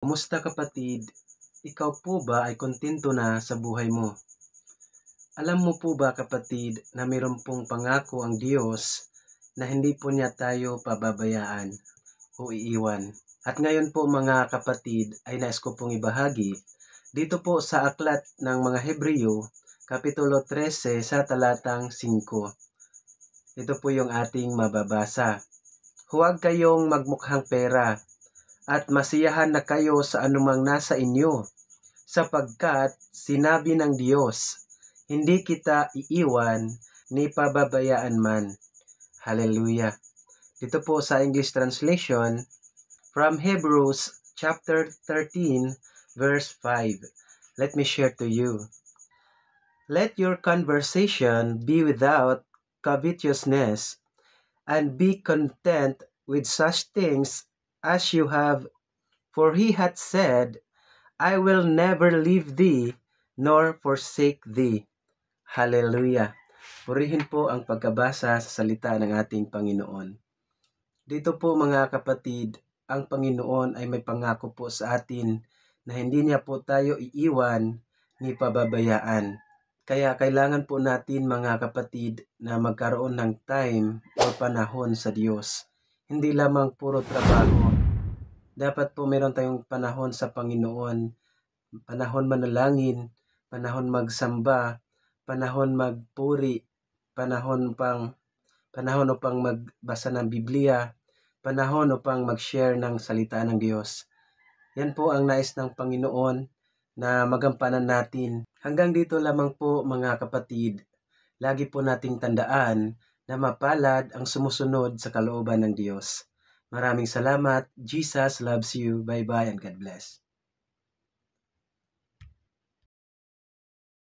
Kumusta kapatid? Ikaw po ba ay kontento na sa buhay mo? Alam mo po ba kapatid na mayroon pong pangako ang Diyos na hindi po niya tayo pababayaan o iiwan. At ngayon po mga kapatid ay nais ko pong ibahagi dito po sa aklat ng mga Hebreo, Kapitulo 13 sa talatang 5. Ito po yung ating mababasa. Huwag kayong magmukhang pera at masiyahan na kayo sa anumang nasa inyo, sapagkat sinabi ng Diyos, hindi kita iiwan ni pababayaan man. Hallelujah. Dito po sa English translation, from Hebrews chapter 13 verse 5. Let me share to you. Let your conversation be without covetousness, and be content with such things as you have, for he hath said, I will never leave thee, nor forsake thee. Hallelujah. Purihin po ang pagkabasa sa salita ng ating Panginoon. Dito po mga kapatid, ang Panginoon ay may pangako po sa atin na hindi niya po tayo iiwan ni pababayaan. Kaya kailangan po natin mga kapatid na magkaroon ng time o panahon sa Diyos. Hindi lamang puro trabaho. Dapat po meron tayong panahon sa Panginoon, panahon manalangin, panahon magsamba, panahon magpuri, panahon upang magbasa ng Biblia, panahon upang mag-share ng salita ng Diyos. Yan po ang nais ng Panginoon na magampanan natin. Hanggang dito lamang po mga kapatid. Lagi po nating tandaan na mapalad ang sumusunod sa kalooban ng Diyos. Maraming salamat. Jesus loves you. Bye-bye and God bless.